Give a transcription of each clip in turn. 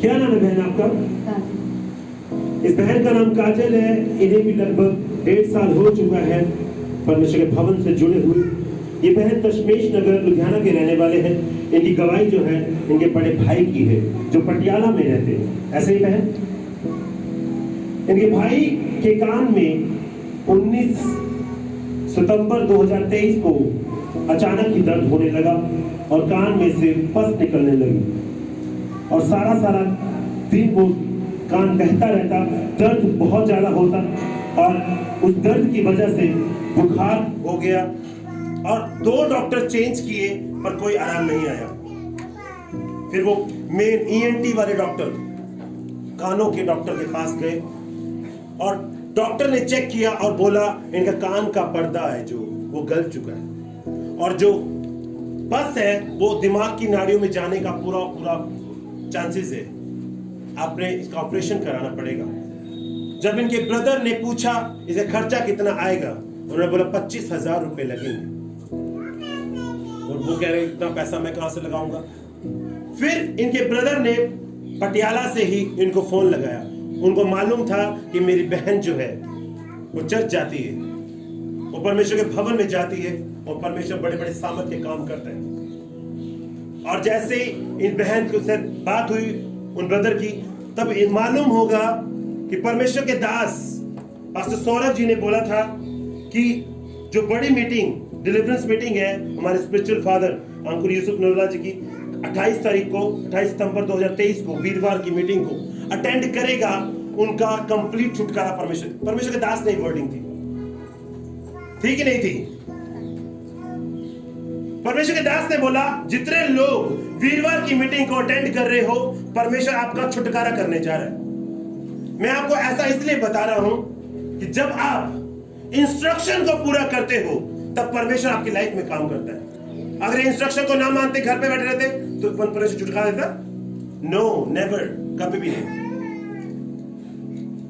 क्या नाम है बहन आपका? इस बहन का नाम काजल है। इन्हें भी लगभग 1.5 साल हो चुका है परमेश्वर के भवन से जुड़े हुए। ये बहन दशमेश नगर लुधियाना के रहने वाले हैं। इनकी गवाही जो है इनके बड़े भाई की है जो पटियाला में रहते हैं। ऐसे ही बहन, इनके भाई के कान में 19 सितंबर 2023 को अचानक ही दर्द होने लगा और कान में से पस निकलने लगी और सारा दिन वो कान बहता रहता, दर्द बहुत ज्यादा होता और उस दर्द की वजह से बुखार हो गया और 2 डॉक्टर चेंज किए पर कोई आराम नहीं आया। फिर वो मेन ENT वाले डॉक्टर, कानों के डॉक्टर के पास गए और डॉक्टर ने चेक किया और बोला इनका कान का पर्दा है जो वो गल चुका है और जो पस है वो दिमाग की नाड़ियों में जाने का पूरा चांसेस है। आपने इसका ऑपरेशन कराना पड़ेगा। जब इनके ब्रदर ने पूछा इसे खर्चा कितना आएगा, उन्होंने बोला 25,000 रुपए लगेंगे और वो कह रहे इतना पैसा मैं कहां से लगाऊंगा। फिर इनके ब्रदर ने पटियाला से ही इनको फोन लगाया। उनको मालूम था कि मेरी बहन जो है वो चर्च जाती है, वो परमेश्वर के भवन में जाती है और परमेश्वर बड़े बड़े सामर्थ के काम करता है। और जैसे इन बहन से बात हुई उन ब्रदर की, तब ये मालूम होगा कि परमेश्वर के दास पास्टर सौरभ जी ने बोला था कि जो बड़ी मीटिंग डिलीवरेंस मीटिंग है हमारे स्पिरिचुअल फादर अंकुर यूसुफ नूरुल्लाह जी की 28 तारीख को 28 सितंबर 2023 को वीरवार की मीटिंग को अटेंड करेगा। उनका कंप्लीट छुटकारा परमेश्वर के दास ने वर्डिंग थी, ठीक ही नहीं थी? परमेश्वर के दास ने बोला जितने लोग वीरवार की मीटिंग को अटेंड कर रहे हो परमेश्वर आपका छुटकारा करने जा रहा है। मैं आपको ऐसा इसलिए बता रहा हूं कि जब आप इंस्ट्रक्शन को पूरा करते हो तब परमेश्वर आपकी लाइफ में काम करता है। अगर इंस्ट्रक्शन को ना मानते घर पे बैठे रहते तो परमेश्वर छुटकारा देता? नो, नेवर, कभी भी नहीं।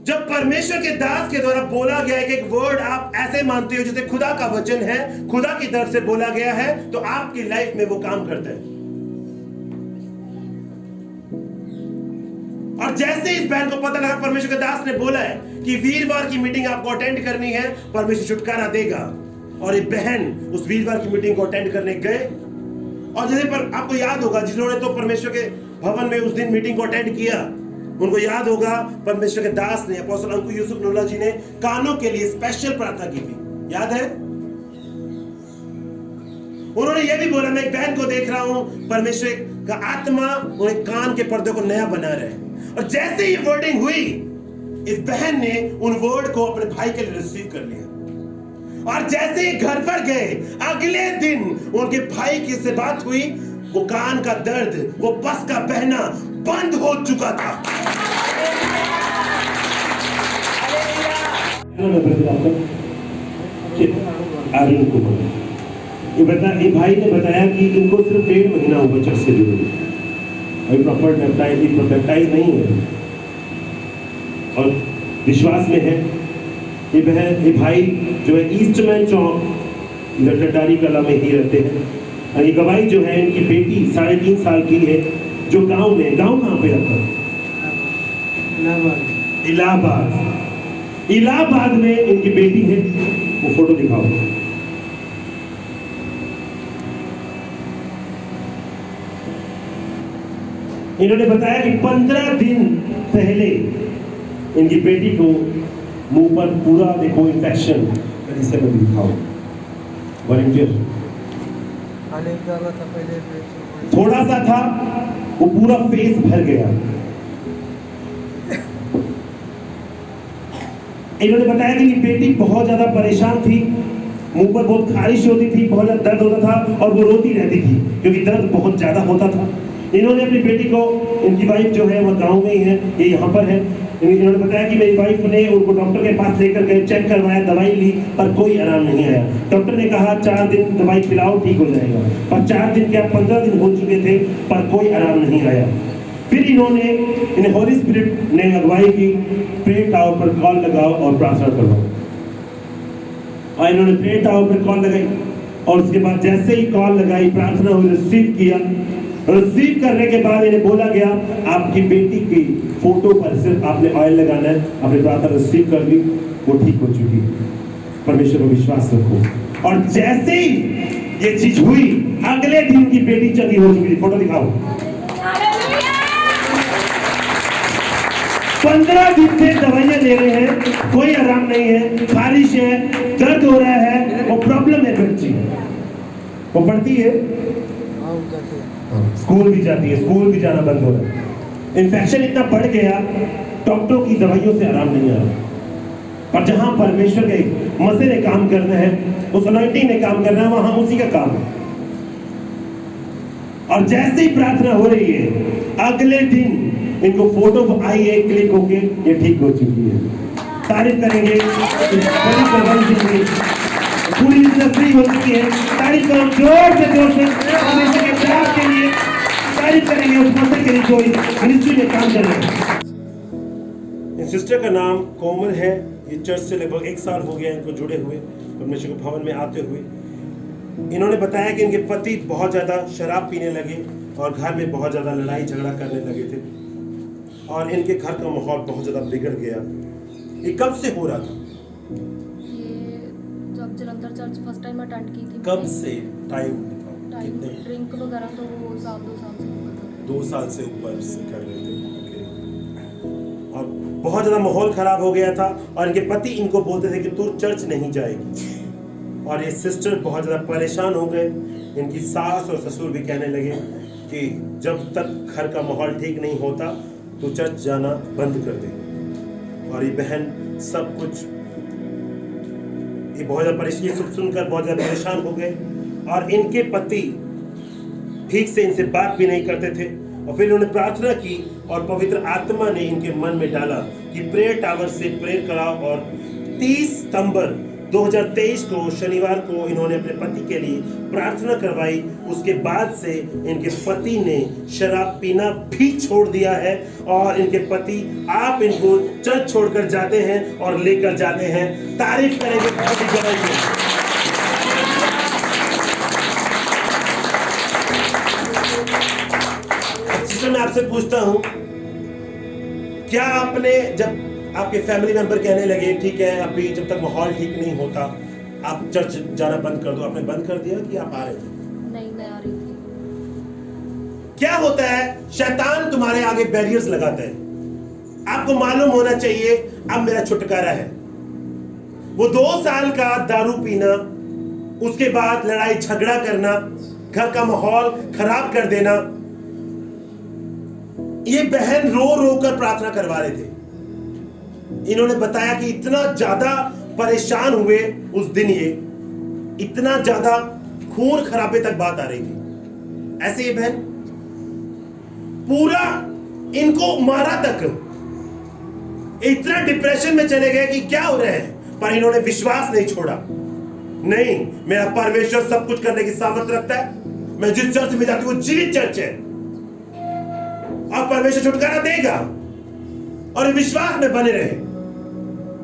जब परमेश्वर के दास के द्वारा बोला गया है कि एक वर्ड आप ऐसे मानते हो जैसे खुदा का वचन है, खुदा की तरफ से बोला गया है, तो आपकी लाइफ में वो काम करता है। और जैसे इस बहन को पता लगा परमेश्वर के दास ने बोला है कि वीरवार की मीटिंग आपको अटेंड करनी है, परमेश्वर छुटकारा देगा, और ये बहन उस वीरवार की मीटिंग को अटेंड करने गए। और जैसे पर आपको याद होगा जिन्होंने तो परमेश्वर के भवन में उस दिन मीटिंग को अटेंड किया, उनको याद होगा परमेश्वर के दास ने अपोस्टल अंकुर यूसुफ नूरुल्लाह जी ने कानों के लिए स्पेशल प्रार्थना की थी, याद है? उन्होंने यह भी बोला मैं एक बहन को देख रहा हूं, परमेश्वर का आत्मा उन्हें कान के पर्दे को नया बना रहा है। और जैसे ही वर्डिंग हुई इस बहन ने उन वर्ड को अपने भाई के लिए रिसीव कर लिया और जैसे ही घर पर गए अगले दिन उनके भाई की से बात हुई, वो कान का दर्द, वो पस का बहना बंद हो चुका था। ये भाई ने बताया कि इनको सिर्फ 1.5 महीना हुआ चर्च से जुड़े, अभी प्रॉपर बैप्टाइज नहीं है और विश्वास में है। ये भाई जो है ईस्टमैन चौक इधर टटारी कला में ही रहते हैं। और ये गवाही जो है इनकी बेटी 3.5 साल की है जो गांव कहाँ पे रहता है? इलाहाबाद में इनकी बेटी है। वो फोटो दिखाओ। इन्होंने बताया कि 15 दिन पहले इनकी बेटी को मुंह पर पूरा देखो इन्फेक्शन, से मैं दिखाओ वॉलंटियर थोड़ा सा था, वो पूरा फेस भर गया। इन्होंने बताया कि बेटी बहुत ज्यादा परेशान थी, मुंह पर बहुत खारिश होती थी, बहुत ज्यादा दर्द होता था और वो रोती रहती थी क्योंकि दर्द बहुत ज्यादा होता था। इन्होंने अपनी बेटी को, इनकी वाइफ जो है वो गांव में ही है, ये यहाँ पर है। इन्होंने बताया कि मेरी वाइफ ने उनको डॉक्टर के पास लेकर गए, चेक करवाया, दवाई ली पर कोई आराम नहीं आया। डॉक्टर ने कहा 4 दिन दवाई खिलाओ ठीक हो जाएगा, पर 4 दिन क्या 15 दिन हो चुके थे पर कोई आराम नहीं आया। फिर इन्हें होली स्पिरिट ने अगुवाई की, प्रे टावर पर कॉल लगाओ और प्रार्थना करवाओ। और इन्होंने प्रे टावर पर कॉल लगाई और उसके बाद जैसे ही कॉल लगाई, प्रार्थना हुई, रिसीव किया, रिसीव करने के बाद इन्हें बोला गया आपकी बेटी की फोटो पर सिर्फ आपने ऑयल लगाना है। आपने प्रार्थना रिसीव कर ली, वो ठीक हो चुकी। परमेश्वर पर विश्वास रखो। और जैसे ही ये चीज हुई, अगले दिन की बेटी चंगी हो चुकी थी। फोटो दिखाओ। 15 दिन से दवाइयां ले रहे हैं, कोई आराम नहीं है, खारिश है, दर्द हो रहा है, वो प्रॉब्लम है बच्ची। वो पढ़ती है, स्कूल भी जाती है, स्कूल भी जाना बंद हो रहा है। इन्फेक्शन इतना बढ़ गया, डॉक्टरों की दवाइयों से आराम नहीं आ रहा। और जहां परमेश्वर के मसीह ने काम करना है, उस अनॉइंटिंग ने काम करना है, वहां उसी का काम है। और जैसे ही प्रार्थना हो रही है, अगले दिन इनको फोटो आई है, क्लिक होके ये ठीक हो चुकी है। तारीफ करेंगे बड़ी प्रबंध की, पूरी फ्री हो चुकी है। तारीफ करो जोर से परमेश्वर के प्यार के लिए। तारीफ करेंगे उस मसीह के लिए जो मिनिस्ट्री में काम कर रहे हैं। इन सिस्टर का नाम कोमल है। ये चर्च से लगभग 1 साल हो गया इनको जुड़े हुए, परमेश्वर के भवन में आते हुए। इन्होंने बताया कि इनके पति बहुत ज़्यादा शराब पीने लगे और घर में बहुत ज़्यादा लड़ाई झगड़ा करने लगे थे और इनके घर का माहौल बहुत ज़्यादा बिगड़ गया। ये कब से हो रहा था? ये जब Jalandhar church first time attend की थी। कब से? टाइम ड्रिंक वगैरह तो वो 2 साल से ऊपर कर रहे थे। 2 साल से ऊपर से कर रहे थे। और बहुत ज़्यादा माहौल खराब हो गया था और इनके पति इनको बोलते थे कि तू चर्च नहीं जाएगी। और ये सिस्टर बहुत ज़्यादा परेशान हो गए। इनकी सास और ससुर भी कहने लगे कि जब तक घर का माहौल ठीक नहीं होता तो चर्च जाना बंद कर दे। और ये बहन सब कुछ ये बहुत ज़्यादा परेशान सुनकर बहुत ज़्यादा परेशान हो गए। और इनके पति ठीक से इनसे बात भी नहीं करते थे। और फिर उन्होंने प्रार्थना की और पवित्र आत्मा ने इनके मन में डाला कि प्रेयर टावर से प्रेयर कराओ। और 30 सितंबर 2023 को शनिवार को इन्होंने अपने पति के लिए प्रार्थना करवाई। उसके बाद से इनके पति ने शराब पीना भी छोड़ दिया है और इनके पति आप इनको चर्च छोड़कर जाते हैं और लेकर जाते हैं। तारीफ करेंगे बहुत ही जबरदस्त। मैं आपसे पूछता हूं, क्या आपने जब आपके फैमिली मेंबर कहने लगे ठीक है अभी जब तक माहौल ठीक नहीं होता आप चर्च जाना बंद कर दो, आपने बंद कर दिया कि आप आ रहे थे? नहीं आ रही थी। क्या होता है, शैतान तुम्हारे आगे बैरियर्स लगाता है। आपको मालूम होना चाहिए अब मेरा छुटकारा है। वो 2 साल का दारू पीना, उसके बाद लड़ाई झगड़ा करना, घर का माहौल खराब कर देना। ये बहन रो रो कर प्रार्थना करवा रहे थे। इन्होंने बताया कि इतना ज्यादा परेशान हुए उस दिन, ये इतना ज्यादा खून खराबे तक बात आ रही थी। ऐसे ये बहन पूरा इनको मारा तक, इतना डिप्रेशन में चले गए कि क्या हो रहा है, पर इन्होंने विश्वास नहीं छोड़ा। नहीं, मेरा परमेश्वर सब कुछ करने की सामर्थ्य रखता है। मैं जिस चर्च में जाती हूँ वो जीवित चर्च है और परमेश्वर छुटकारा देगा। और विश्वास में बने रहे।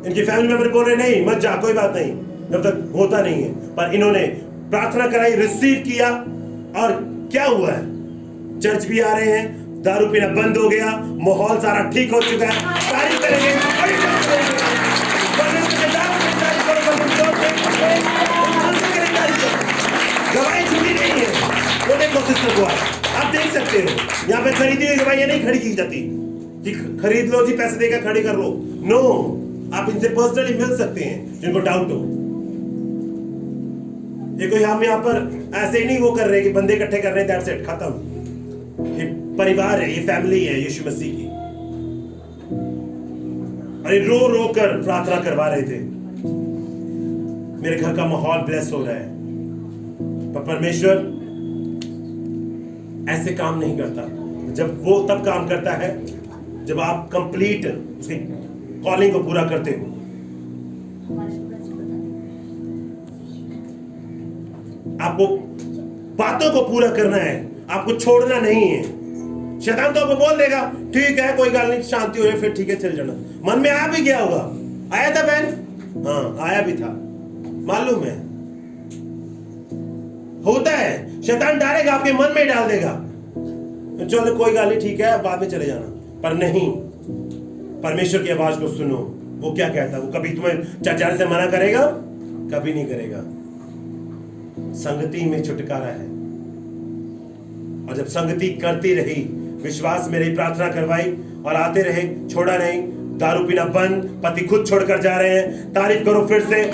इनकी फैमिली मेंबर बोल रहे नहीं मत जा, कोई बात नहीं, जब तक होता नहीं है। पर इन्होंने प्रार्थना कराई, रिसीव किया और क्या हुआ है, चर्च भी आ रहे हैं, दारू पीना बंद हो गया, माहौल सारा ठीक हो चुका है। तारीफ करेंगे, गवाही छुट्टी नहीं है। वो देखो सिस्टर को आप देख सकते हो, यहाँ पे खरीदी हुई दवाइयां नहीं खड़ी की जाती कि खरीद लो जी, पैसे देकर खड़ी कर लो। नो, आप इनसे पर्सनली मिल सकते हैं जिनको डाउट हो। ये कोई हम यहाँ पर ऐसे ही नहीं वो कर रहे कि बंदे इकट्ठे कर रहे हैं, दैट्स इट, खत्म। ये परिवार है, ये फैमिली है यीशु मसीह की। अरे रो रो कर प्रार्थना करवा रहे थे, मेरे घर का माहौल ब्लेस हो रहा है। पर परमेश्वर ऐसे काम नहीं करता। जब वो तब काम करता है जब आप कंप्लीट उसकी कॉलिंग को पूरा करते हो। आपको बातों को पूरा करना है, आपको छोड़ना नहीं है। शैतान तो आपको बोल देगा ठीक है कोई गल नहीं, शांति हो जाए फिर ठीक है चल जाना। मन में आ भी गया होगा, आया था बहन, हाँ आया भी था, मालूम है, होता है। शैतान डालेगा आपके मन में डाल देगा चलो कोई गाल नहीं, ठीक है, बाद में चले जाना। पर नहीं, परमेश्वर की आवाज को सुनो। वो क्या कहता है? वो कभी तुम्हें चर्च जाने से मना करेगा? कभी नहीं करेगा। संगति में छुटकारा है। और जब संगति करती रही, विश्वास में रही, प्रार्थना करवाई और आते रहे, छोड़ा नहीं, दारू पीना बंद, पति खुद छोड़कर जा रहे हैं, तारीफ करो फिर से।